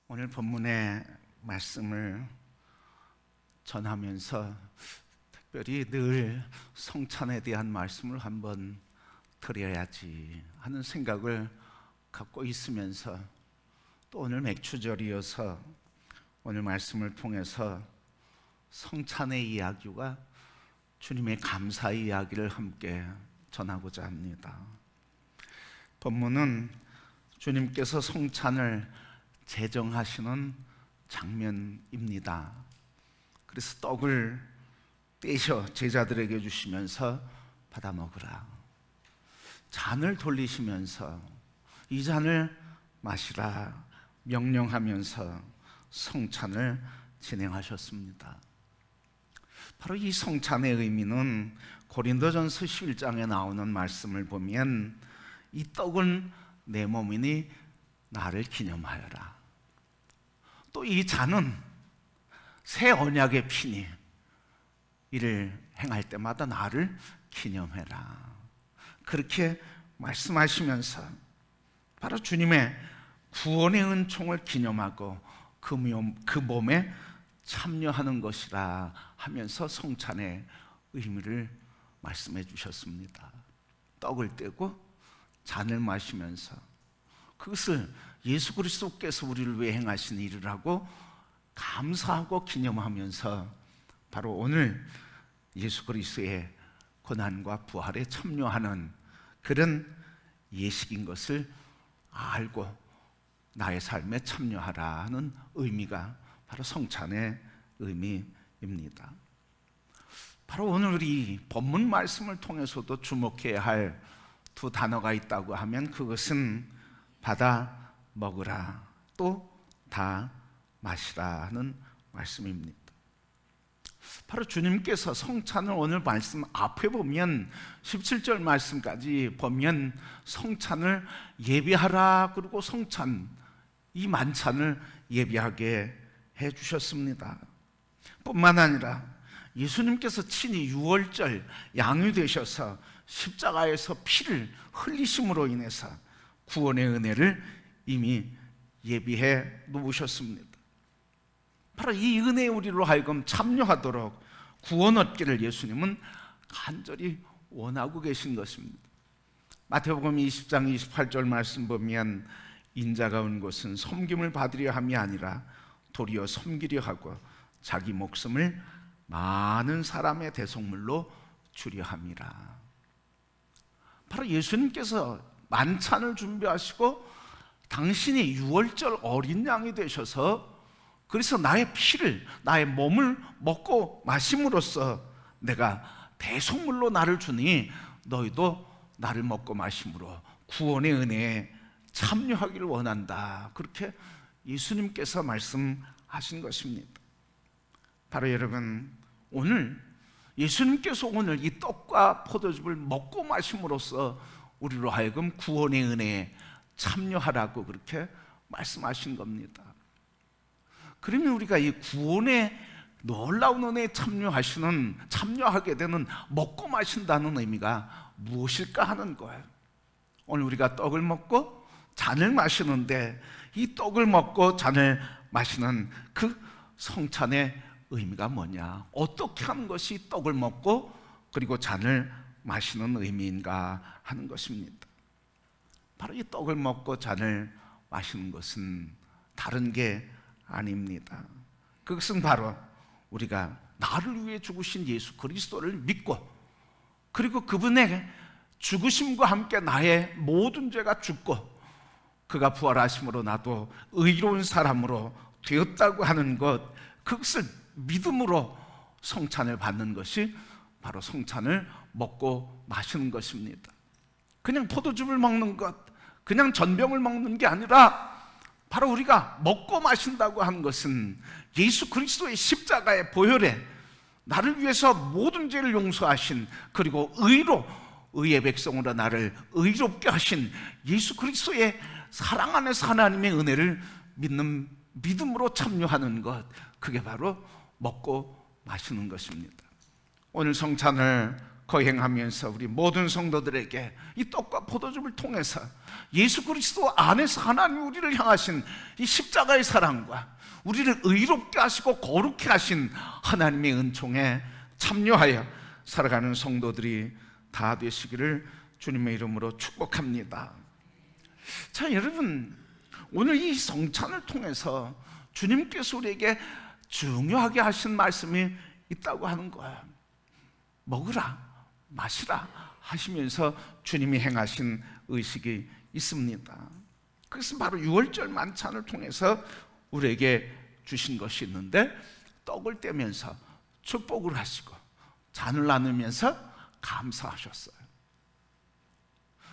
오늘 본문의 말씀을 전하면서 특별히 늘 성찬에 대한 말씀을 한번 드려야지 하는 생각을 갖고 있으면서, 또 오늘 맥추절이어서 오늘 말씀을 통해서 성찬의 이야기와 주님의 감사의 이야기를 함께 전하고자 합니다. 본문은 주님께서 성찬을 제정하시는 장면입니다. 그래서 떡을 떼셔 제자들에게 주시면서 받아 먹으라, 잔을 돌리시면서 이 잔을 마시라 명령하면서 성찬을 진행하셨습니다. 바로 이 성찬의 의미는 고린도전서 11장에 나오는 말씀을 보면 이 떡은 내 몸이니 나를 기념하여라, 또 이 잔은 새 언약의 피니 이를 행할 때마다 나를 기념해라, 그렇게 말씀하시면서 바로 주님의 구원의 은총을 기념하고 그 몸에 참여하는 것이라 하면서 성찬의 의미를 말씀해 주셨습니다. 떡을 떼고 잔을 마시면서 그것을 예수 그리스도께서 우리를 위해 행하신 일을 하고 감사하고 기념하면서 바로 오늘 예수 그리스도의 고난과 부활에 참여하는 그런 예식인 것을 알고 나의 삶에 참여하라는 의미가 바로 성찬의 의미입니다. 바로 오늘 우리 본문 말씀을 통해서도 주목해야 할 두 단어가 있다고 하면 그것은 받아 먹으라, 또 다 마시라는 말씀입니다. 바로 주님께서 성찬을 오늘 말씀 앞에 보면 17절 말씀까지 보면 성찬을 예비하라, 그리고 성찬 이 만찬을 예비하게 해 주셨습니다. 뿐만 아니라 예수님께서 친히 유월절 양이 되셔서 십자가에서 피를 흘리심으로 인해서 구원의 은혜를 이미 예비해 놓으셨습니다. 바로 이 은혜에 우리로 하여금 참여하도록 구원 얻기를 예수님은 간절히 원하고 계신 것입니다. 마태복음 20장 28절 말씀 보면 인자가 온 것은 섬김을 받으려 함이 아니라 도리어 섬기려 하고 자기 목숨을 많은 사람의 대속물로 주려 함이라. 바로 예수님께서 만찬을 준비하시고 당신이 유월절 어린 양이 되셔서 그래서 나의 피를, 나의 몸을 먹고 마심으로써 내가 대속물로 나를 주니 너희도 나를 먹고 마심으로 구원의 은혜에 참여하기를 원한다, 그렇게 예수님께서 말씀하신 것입니다. 바로 여러분, 오늘 예수님께서 오늘 이 떡과 포도즙을 먹고 마심으로써 우리로 하여금 구원의 은혜에 참여하라고 그렇게 말씀하신 겁니다. 그러면 우리가 이 구원의 놀라운 은혜에 참여하게 되는 먹고 마신다는 의미가 무엇일까 하는 거예요. 오늘 우리가 떡을 먹고 잔을 마시는데 이 떡을 먹고 잔을 마시는 그 성찬의 의미가 뭐냐, 어떻게 하는 것이 떡을 먹고 그리고 잔을 마시는 의미인가 하는 것입니다. 바로 이 떡을 먹고 잔을 마시는 것은 다른 게 아닙니다. 그것은 바로 우리가 나를 위해 죽으신 예수 그리스도를 믿고 그리고 그분의 죽으심과 함께 나의 모든 죄가 죽고 그가 부활하심으로 나도 의로운 사람으로 되었다고 하는 것, 그것을 믿음으로 성찬을 받는 것이 바로 성찬을 먹고 마시는 것입니다. 그냥 포도즙을 먹는 것, 그냥 전병을 먹는 게 아니라 바로 우리가 먹고 마신다고 하는 것은 예수 그리스도의 십자가의 보혈에 나를 위해서 모든 죄를 용서하신, 그리고 의의 백성으로 나를 의롭게 하신 예수 그리스도의 사랑 안에서 하나님의 은혜를 믿는 믿음으로 참여하는 것, 그게 바로 먹고 마시는 것입니다. 오늘 성찬을 거행하면서 우리 모든 성도들에게 이 떡과 포도즙을 통해서 예수 그리스도 안에서 하나님이 우리를 향하신 이 십자가의 사랑과 우리를 의롭게 하시고 거룩게 하신 하나님의 은총에 참여하여 살아가는 성도들이 다 되시기를 주님의 이름으로 축복합니다. 자, 여러분, 오늘 이 성찬을 통해서 주님께서 우리에게 중요하게 하신 말씀이 있다고 하는 거예요. 먹으라, 마시라 하시면서 주님이 행하신 의식이 있습니다. 그것은 바로 유월절 만찬을 통해서 우리에게 주신 것이 있는데, 떡을 떼면서 축복을 하시고 잔을 나누면서 감사하셨어요.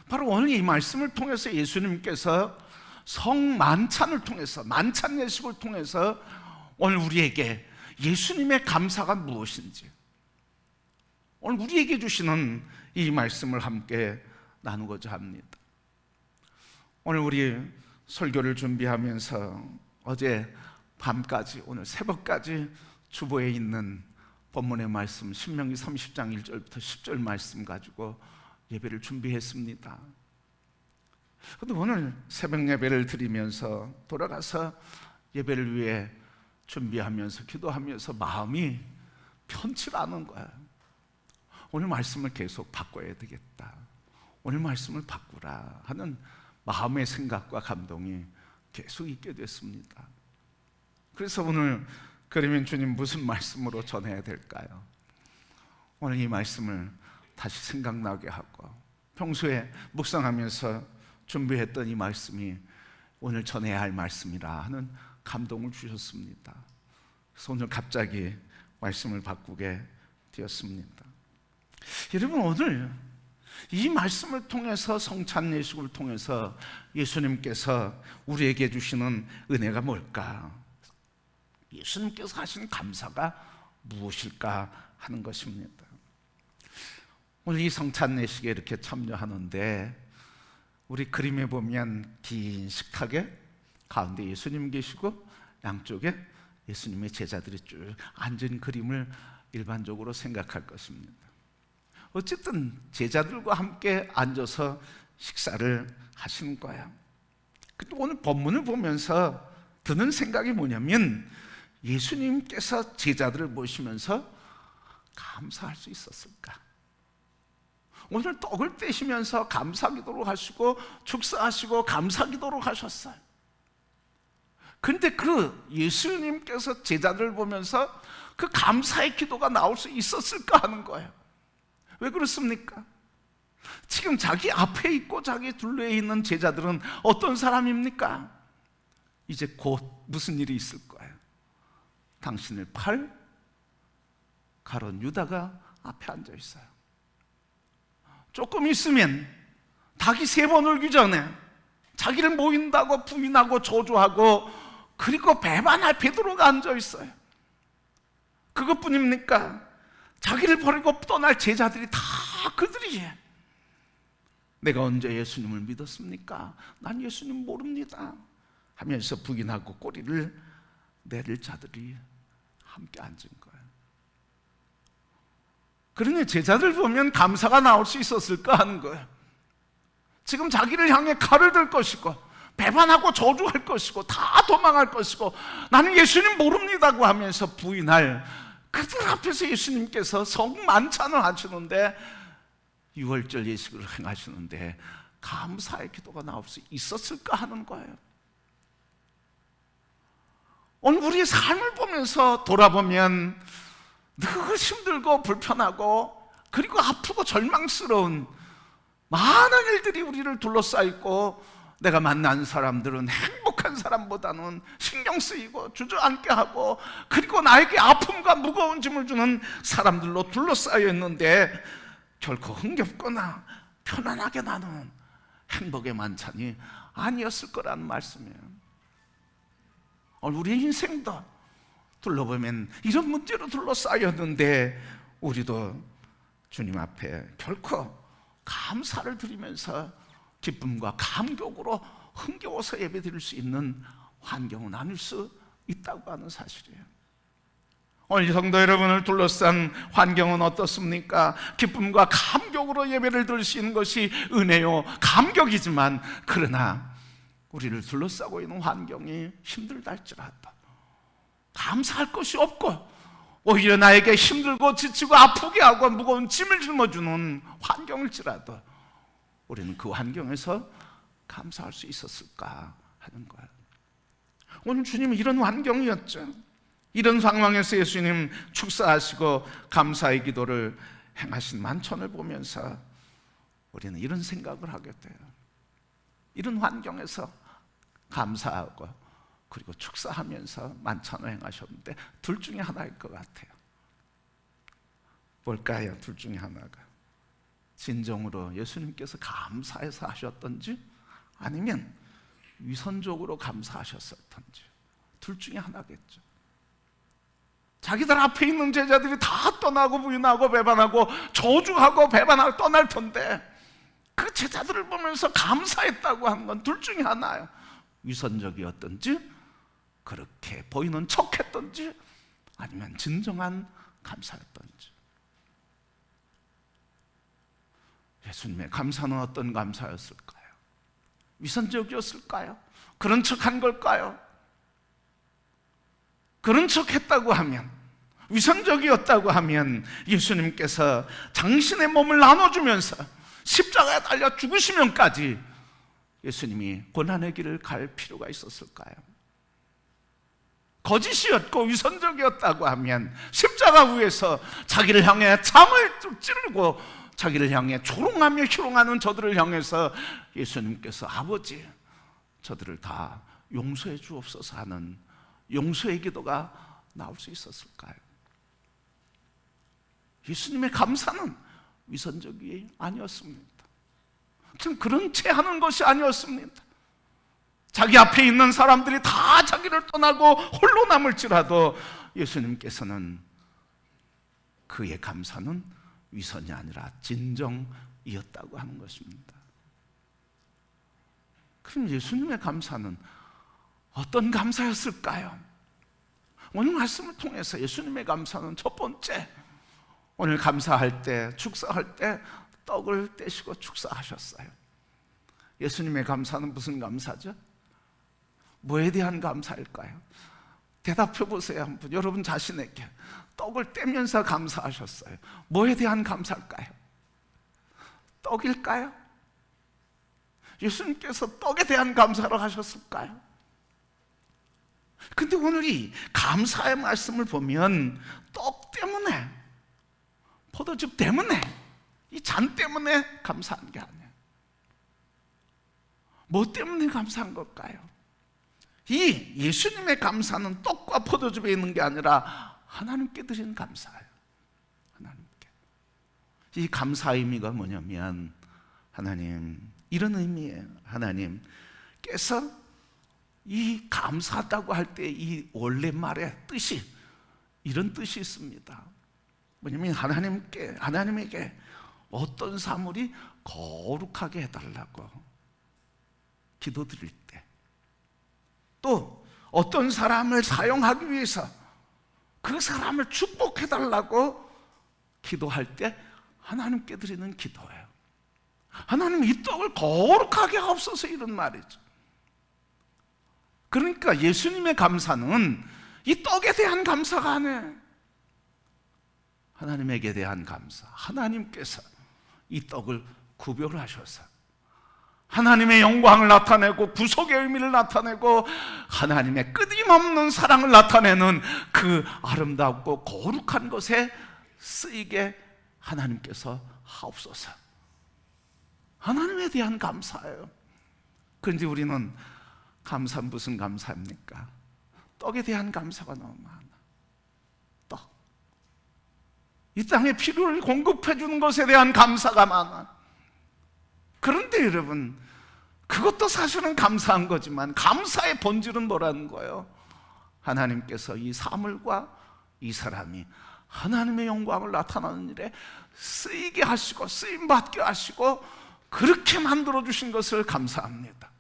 바로 오늘 이 말씀을 통해서 예수님께서 성만찬을 통해서, 만찬 예식을 통해서 오늘 우리에게 예수님의 감사가 무엇인지, 오늘 우리에게 주시는 이 말씀을 함께 나누고자 합니다. 오늘 우리 설교를 준비하면서 어제 밤까지, 오늘 새벽까지 주보에 있는 본문의 말씀 신명기 30장 1절부터 10절 말씀 가지고 예배를 준비했습니다. 그런데 오늘 새벽 예배를 드리면서 돌아가서 예배를 위해 준비하면서 기도하면서 마음이 편치 않은 거야. 오늘 말씀을 계속 바꿔야 되겠다, 오늘 말씀을 바꾸라 하는 마음의 생각과 감동이 계속 있게 됐습니다. 그래서 오늘 그러면 주님 무슨 말씀으로 전해야 될까요? 오늘 이 말씀을 다시 생각나게 하고 평소에 묵상하면서 준비했던 이 말씀이 오늘 전해야 할 말씀이라 하는 감동을 주셨습니다. 그래서 오늘 갑자기 말씀을 바꾸게 되었습니다. 여러분, 오늘 이 말씀을 통해서, 성찬 예식을 통해서 예수님께서 우리에게 주시는 은혜가 뭘까? 예수님께서 하신 감사가 무엇일까 하는 것입니다. 오늘 이 성찬 예식에 이렇게 참여하는데, 우리 그림에 보면 긴 식탁에 가운데 예수님 계시고 양쪽에 예수님의 제자들이 쭉 앉은 그림을 일반적으로 생각할 것입니다. 어쨌든 제자들과 함께 앉아서 식사를 하시는 거예요. 근데 오늘 본문을 보면서 드는 생각이 뭐냐면, 예수님께서 제자들을 모시면서 감사할 수 있었을까? 오늘 떡을 떼시면서 감사기도를 하시고 축사하시고 감사기도를 하셨어요. 근데 그 예수님께서 제자들을 보면서 그 감사의 기도가 나올 수 있었을까 하는 거예요. 왜 그렇습니까? 지금 자기 앞에 있고 자기 둘레에 있는 제자들은 어떤 사람입니까? 이제 곧 무슨 일이 있을 거예요. 당신을 팔 가론 유다가 앞에 앉아 있어요. 조금 있으면 닭이 3번 울기 전에 자기를 모인다고 부인하고 저주하고, 그리고 배반할 베드로가 앉아 있어요. 그것뿐입니까? 자기를 버리고 떠날 제자들이 다 그들이에요. 내가 언제 예수님을 믿었습니까? 난 예수님 모릅니다 하면서 부인하고 꼬리를 내릴 자들이 함께 앉은 거예요. 그러니 제자들 보면 감사가 나올 수 있었을까 하는 거예요. 지금 자기를 향해 칼을 들 것이고 배반하고 저주할 것이고 다 도망할 것이고 나는 예수님 모릅니다고 하면서 부인할 그들 앞에서 예수님께서 성만찬을 하시는데, 유월절 예식을 행하시는데 감사의 기도가 나올 수 있었을까 하는 거예요. 오늘 우리의 삶을 보면서 돌아보면 늘 힘들고 불편하고 그리고 아프고 절망스러운 많은 일들이 우리를 둘러싸이고, 내가 만난 사람들은 행복한 사람보다는 신경 쓰이고 주저앉게 하고, 그리고 나에게 아픔과 무거운 짐을 주는 사람들로 둘러싸여 있는데 결코 흥겹거나 편안하게 나는 행복의 만찬이 아니었을 거라는 말씀이에요. 우리의 인생도 둘러보면 이런 문제로 둘러싸였는데, 우리도 주님 앞에 결코 감사를 드리면서 기쁨과 감격으로 흥겨워서 예배드릴 수 있는 환경은 아닐 수 있다고 하는 사실이에요. 오늘 성도 여러분을 둘러싼 환경은 어떻습니까? 기쁨과 감격으로 예배를 드리시는 것이 은혜요 감격이지만, 그러나 우리를 둘러싸고 있는 환경이 힘들다 할지라도 감사할 것이 없고 오히려 나에게 힘들고 지치고 아프게 하고 무거운 짐을 짊어주는 환경일지라도 우리는 그 환경에서 감사할 수 있었을까 하는 거예요. 오늘 주님은 이런 환경이었죠. 이런 상황에서 예수님 축사하시고 감사의 기도를 행하신 만찬을 보면서 우리는 이런 생각을 하게 돼요. 이런 환경에서 감사하고 그리고 축사하면서 만찬을 행하셨는데 둘 중에 하나일 것 같아요. 뭘까요? 둘 중에 하나가 진정으로 예수님께서 감사해서 하셨던지 아니면 위선적으로 감사하셨었던지, 둘 중에 하나겠죠. 자기들 앞에 있는 제자들이 다 떠나고 부인하고 배반하고 저주하고 배반하고 떠날 텐데 그 제자들을 보면서 감사했다고 하는 건 둘 중에 하나예요. 위선적이었던지 그렇게 보이는 척했던지 아니면 진정한 감사였던지. 예수님의 감사는 어떤 감사였을까요? 위선적이었을까요? 그런 척한 걸까요? 그런 척했다고 하면, 위선적이었다고 하면 예수님께서 당신의 몸을 나눠주면서 십자가에 달려 죽으시면까지 예수님이 고난의 길을 갈 필요가 있었을까요? 거짓이었고 위선적이었다고 하면 십자가 위에서 자기를 향해 참을 찌르고 자기를 향해 조롱하며 희롱하는 저들을 향해서 예수님께서 아버지 저들을 다 용서해 주옵소서 하는 용서의 기도가 나올 수 있었을까요? 예수님의 감사는 위선적이 아니었습니다. 참 그런 채 하는 것이 아니었습니다. 자기 앞에 있는 사람들이 다 자기를 떠나고 홀로 남을지라도 예수님께서는 그의 감사는 위선이 아니라 진정이었다고 하는 것입니다. 그럼 예수님의 감사는 어떤 감사였을까요? 오늘 말씀을 통해서 예수님의 감사는 첫 번째, 오늘 감사할 때, 축사할 때 떡을 떼시고 축사하셨어요. 예수님의 감사는 무슨 감사죠? 뭐에 대한 감사일까요? 대답해 보세요 한번. 여러분 자신에게. 떡을 떼면서 감사하셨어요. 뭐에 대한 감사일까요? 떡일까요? 예수님께서 떡에 대한 감사를 하셨을까요? 근데 오늘 이 감사의 말씀을 보면 떡 때문에, 포도즙 때문에, 이 잔 때문에 감사한 게 아니에요. 뭐 때문에 감사한 걸까요? 이 예수님의 감사는 떡과 포도즙에 있는 게 아니라 하나님께 드리는 감사예요. 하나님께. 이 감사의 의미가 뭐냐면, 하나님, 이런 의미예요. 하나님께서 이 감사하다고 할 때 이 원래 말의 뜻이 이런 뜻이 있습니다. 뭐냐면 하나님에게 어떤 사물이 거룩하게 해달라고 기도드릴 때, 또 어떤 사람을 사용하기 위해서 그 사람을 축복해달라고 기도할 때 하나님께 드리는 기도예요. 하나님 이 떡을 거룩하게 하옵소서, 이런 말이죠. 그러니까 예수님의 감사는 이 떡에 대한 감사가 아니에요. 하나님에게 대한 감사. 하나님께서 이 떡을 구별하셔서 하나님의 영광을 나타내고 구속의 의미를 나타내고 하나님의 끊임없는 사랑을 나타내는 그 아름답고 거룩한 것에 쓰이게 하나님께서 하옵소서. 하나님에 대한 감사예요. 그런데 우리는 감사는 무슨 감사입니까? 떡에 대한 감사가 너무 많아. 떡. 이 땅에 필요를 공급해 주는 것에 대한 감사가 많아. 그런데 여러분, 그것도 사실은 감사한 거지만 감사의 본질은 뭐라는 거예요? 하나님께서 이 사물과 이 사람이 하나님의 영광을 나타나는 일에 쓰이게 하시고 쓰임받게 하시고 그렇게 만들어주신 것을 감사합니다.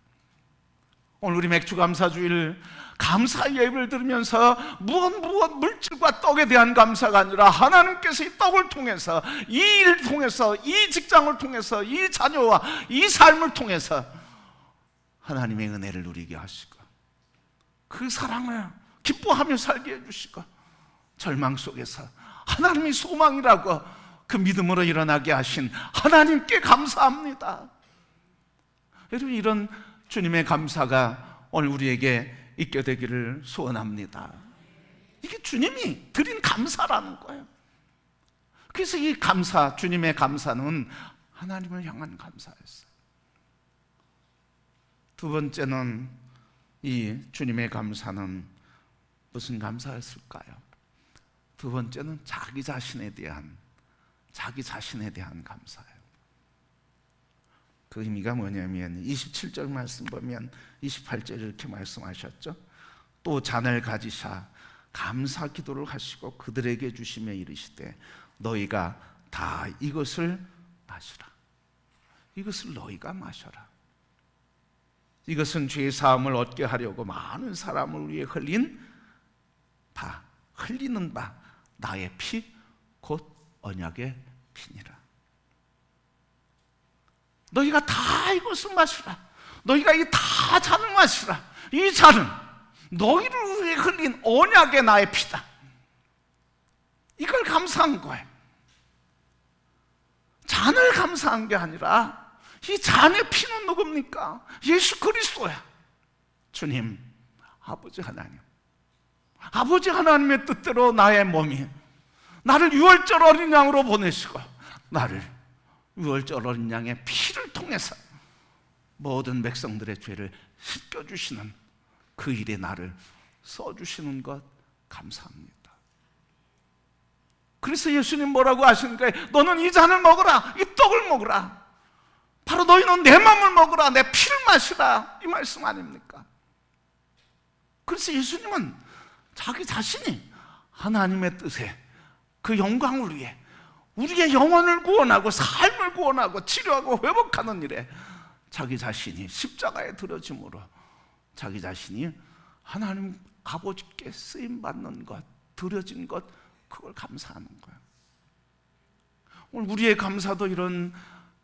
오늘 우리 맥주 감사주일 감사 예배를 들으면서 무엇 물질과 떡에 대한 감사가 아니라 하나님께서 이 떡을 통해서, 이 일을 통해서, 이 직장을 통해서, 이 자녀와 이 삶을 통해서 하나님의 은혜를 누리게 하시고, 그 사랑을 기뻐하며 살게 해주시고, 절망 속에서 하나님이 소망이라고 그 믿음으로 일어나게 하신 하나님께 감사합니다. 여러분, 이런 주님의 감사가 오늘 우리에게 있게 되기를 소원합니다. 이게 주님이 드린 감사라는 거예요. 그래서 이 감사, 주님의 감사는 하나님을 향한 감사였어요. 두 번째는, 이 주님의 감사는 무슨 감사였을까요? 두 번째는 자기 자신에 대한 감사예요. 그 의미가 뭐냐면 27절 말씀 보면 28절에 이렇게 말씀하셨죠. 또 잔을 가지사 감사 기도를 하시고 그들에게 주시며 이르시되 너희가 다 이것을 마시라. 이것을 너희가 마셔라. 이것은 죄 사함을 얻게 하려고 많은 사람을 위해 흘리는 바 나의 피 곧 언약의 피니라. 너희가 다 이것을 마시라. 너희가 이 다 잔을 마시라. 이 잔은 너희를 위해 흘린 언약의 나의 피다. 이걸 감사한 거예요. 잔을 감사한 게 아니라 이 잔의 피는 누굽니까? 예수 그리스도야. 주님, 아버지 하나님, 아버지 하나님의 뜻대로 나의 몸이 나를 유월절 어린 양으로 보내시고 나를 유월절 어린 양의 피를 통해서 모든 백성들의 죄를 씻겨주시는 그 일에 나를 써주시는 것 감사합니다. 그래서 예수님 뭐라고 하시는가? 너는 이 잔을 먹어라, 이 떡을 먹어라. 바로 너희는 내 마음을 먹어라, 내 피를 마시라, 이 말씀 아닙니까? 그래서 예수님은 자기 자신이 하나님의 뜻에 그 영광을 위해 우리의 영혼을 구원하고 삶을 구원하고 치료하고 회복하는 일에 자기 자신이 십자가에 들어짐으로 자기 자신이 하나님 아버지께 쓰임받는 것, 드려진 것, 그걸 감사하는 거예요. 오늘 우리의 감사도 이런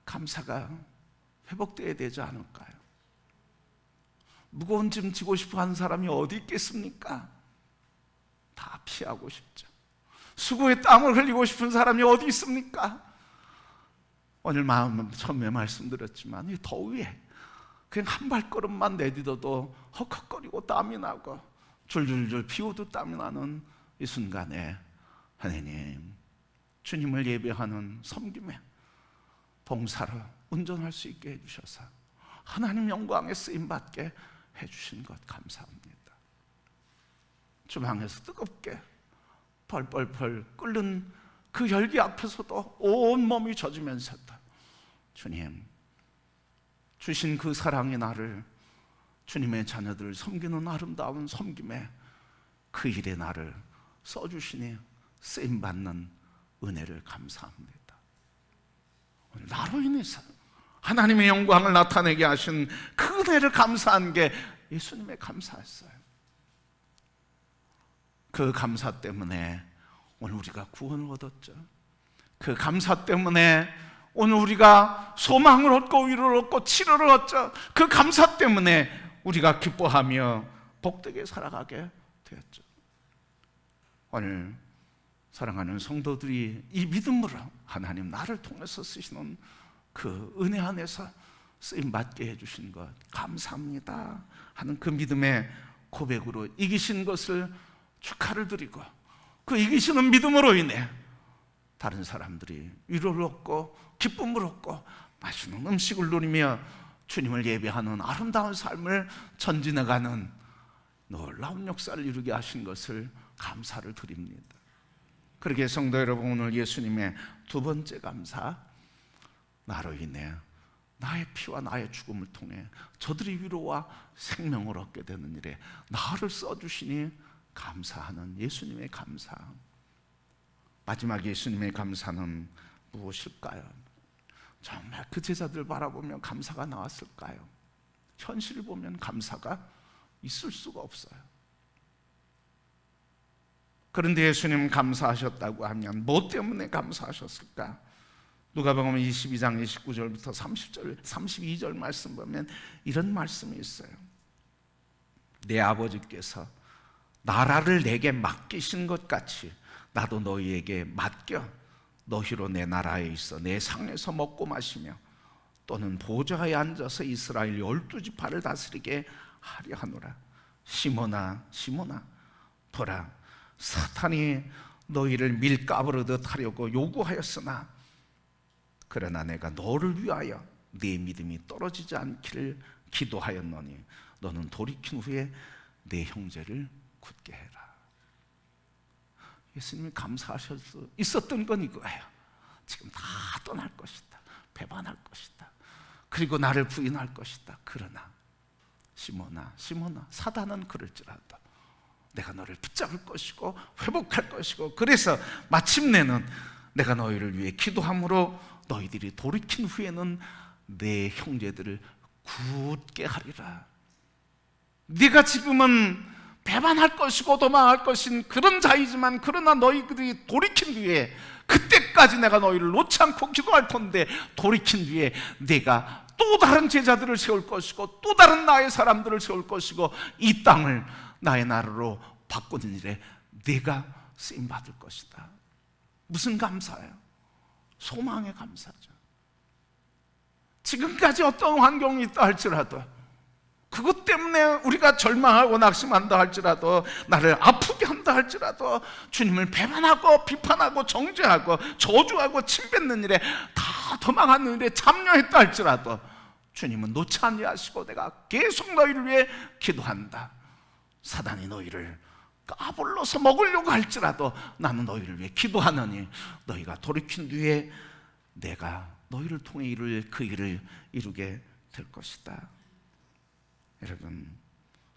감사가 회복되어야 되지 않을까요? 무거운 짐 지고 싶어 하는 사람이 어디 있겠습니까? 다 피하고 싶죠. 수고의 땀을 흘리고 싶은 사람이 어디 있습니까? 오늘 처음에 말씀드렸지만 이 더위에 그냥 한 발걸음만 내딛어도 헉헉거리고 땀이 나고 줄줄줄 피우도 땀이 나는 이 순간에 하나님, 주님을 예배하는 섬김에 봉사로 운전할 수 있게 해주셔서 하나님 영광에 쓰임받게 해주신 것 감사합니다. 주방에서 뜨겁게 펄펄펄 끓는 그 열기 앞에서도 온몸이 젖으면서도 주님, 주신 그 사랑의 나를, 주님의 자녀들을 섬기는 아름다운 섬김에 그 일에 나를 써주시니 쓰임받는 은혜를 감사합니다. 오늘 나로 인해서 하나님의 영광을 나타내게 하신 그 은혜를 감사한 게 예수님의 감사였어요. 그 감사 때문에 오늘 우리가 구원을 얻었죠. 그 감사 때문에 오늘 우리가 소망을 얻고 위로를 얻고 치료를 얻죠. 그 감사 때문에 우리가 기뻐하며 복되게 살아가게 되었죠. 오늘 사랑하는 성도들이 이 믿음으로 하나님 나를 통해서 쓰시는 그 은혜 안에서 쓰임받게 해주신 것 감사합니다 하는 그 믿음의 고백으로 이기신 것을 축하를 드리고, 그 이기시는 믿음으로 인해 다른 사람들이 위로를 얻고 기쁨을 얻고 맛있는 음식을 누리며 주님을 예배하는 아름다운 삶을 전진해가는 놀라운 역사를 이루게 하신 것을 감사를 드립니다. 그렇게 성도 여러분, 오늘 예수님의 두 번째 감사, 나로 인해 나의 피와 나의 죽음을 통해 저들이 위로와 생명을 얻게 되는 일에 나를 써주시니 감사하는 예수님의 감사. 마지막 예수님의 감사는 무엇일까요? 정말 그 제자들 바라보며 감사가 나왔을까요? 현실을 보면 감사가 있을 수가 없어요. 그런데 예수님 감사하셨다고 하면 뭐 때문에 감사하셨을까? 누가복음 22장 29절부터 30절, 32절 말씀 보면 이런 말씀이 있어요. 내 아버지께서 나라를 내게 맡기신 것 같이 나도 너희에게 맡겨 너희로 내 나라에 있어 내 상에서 먹고 마시며 또는 보좌에 앉아서 이스라엘 12지파를 다스리게 하려 하노라. 시몬아 시몬아 보라, 사탄이 너희를 밀가부르듯 하려고 요구하였으나 그러나 내가 너를 위하여 네 믿음이 떨어지지 않기를 기도하였노니 너는 돌이킨 후에 내 형제를 굳게 해라. 예수님이 감사하실 수 있었던 건 이거예요. 지금 다 떠날 것이다, 배반할 것이다, 그리고 나를 부인할 것이다. 그러나 시몬아 시몬아, 사단은 그럴지라도 내가 너를 붙잡을 것이고 회복할 것이고, 그래서 마침내는 내가 너희를 위해 기도함으로 너희들이 돌이킨 후에는 내 형제들을 굳게 하리라. 네가 지금은 배반할 것이고 도망할 것인 그런 자이지만, 그러나 너희들이 돌이킨 뒤에, 그때까지 내가 너희를 놓지 않고 기도할 텐데, 돌이킨 뒤에 내가 또 다른 제자들을 세울 것이고 또 다른 나의 사람들을 세울 것이고 이 땅을 나의 나라로 바꾸는 일에 내가 쓰임받을 것이다. 무슨 감사예요? 소망의 감사죠. 지금까지 어떤 환경이 있다 할지라도, 그것 때문에 우리가 절망하고 낙심한다 할지라도, 나를 아프게 한다 할지라도, 주님을 배반하고 비판하고 정죄하고 저주하고 침뱉는 일에, 다 도망하는 일에 참여했다 할지라도 주님은 놓지 아니하시고 내가 계속 너희를 위해 기도한다. 사단이 너희를 까불러서 먹으려고 할지라도 나는 너희를 위해 기도하느니 너희가 돌이킨 뒤에 내가 너희를 통해 이룰 그 일을 이루게 될 것이다. 여러분,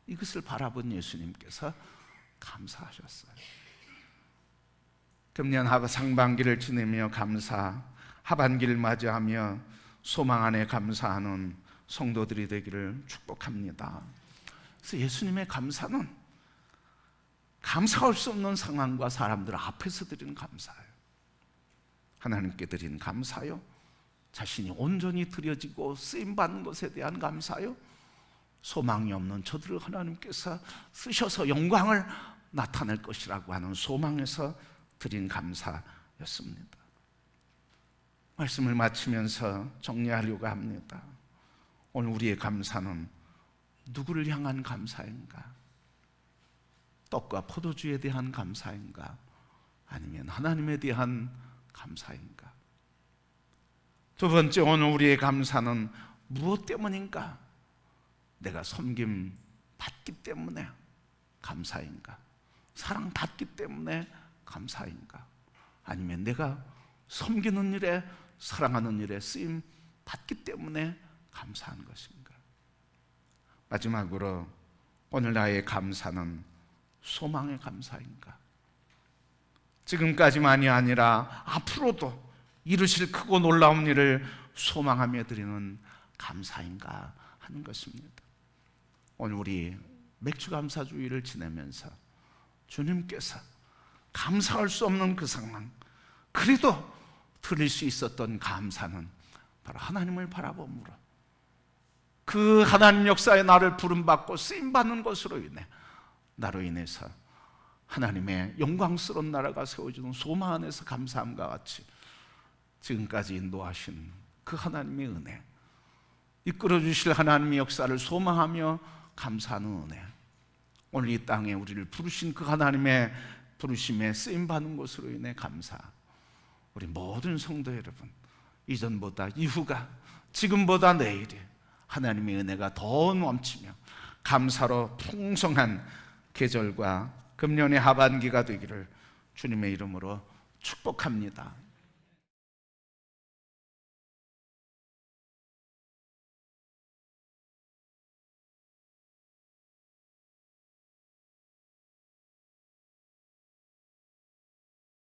이것을 바라본 예수님께서 감사하셨어요. 금년 상반기를 지내며 감사, 하반기를 맞이하며 소망 안에 감사하는 성도들이 되기를 축복합니다. 그래서 예수님의 감사는 감사할 수 없는 상황과 사람들 앞에서 드리는 감사예요. 하나님께 드린 감사요? 자신이 온전히 드려지고 쓰임받는 것에 대한 감사요? 소망이 없는 저들을 하나님께서 쓰셔서 영광을 나타낼 것이라고 하는 소망에서 드린 감사였습니다. 말씀을 마치면서 정리하려고 합니다. 오늘 우리의 감사는 누구를 향한 감사인가? 떡과 포도주에 대한 감사인가? 아니면 하나님에 대한 감사인가? 두 번째, 오늘 우리의 감사는 무엇 때문인가? 내가 섬김 받기 때문에 감사인가? 사랑받기 때문에 감사인가? 아니면 내가 섬기는 일에, 사랑하는 일에 쓰임 받기 때문에 감사한 것인가? 마지막으로 오늘 나의 감사는 소망의 감사인가? 지금까지만이 아니라 앞으로도 이루실 크고 놀라운 일을 소망하며 드리는 감사인가 하는 것입니다. 오늘 우리 맥주감사주의를 지내면서 주님께서 감사할 수 없는 그 상황, 그래도 드릴 수 있었던 감사는 바로 하나님을 바라봄으로, 그 하나님 역사에 나를 부름받고 쓰임받는 것으로 인해 나로 인해서 하나님의 영광스러운 나라가 세워지는 소망 안에서 감사함과 같이 지금까지 인도하신 그 하나님의 은혜, 이끌어 주실 하나님의 역사를 소망하며 감사하는 은혜, 오늘 이 땅에 우리를 부르신 그 하나님의 부르심에 쓰임받는 것으로 인해 감사. 우리 모든 성도 여러분, 이전보다 이후가, 지금보다 내일이 하나님의 은혜가 더 넘치며 감사로 풍성한 계절과 금년의 하반기가 되기를 주님의 이름으로 축복합니다.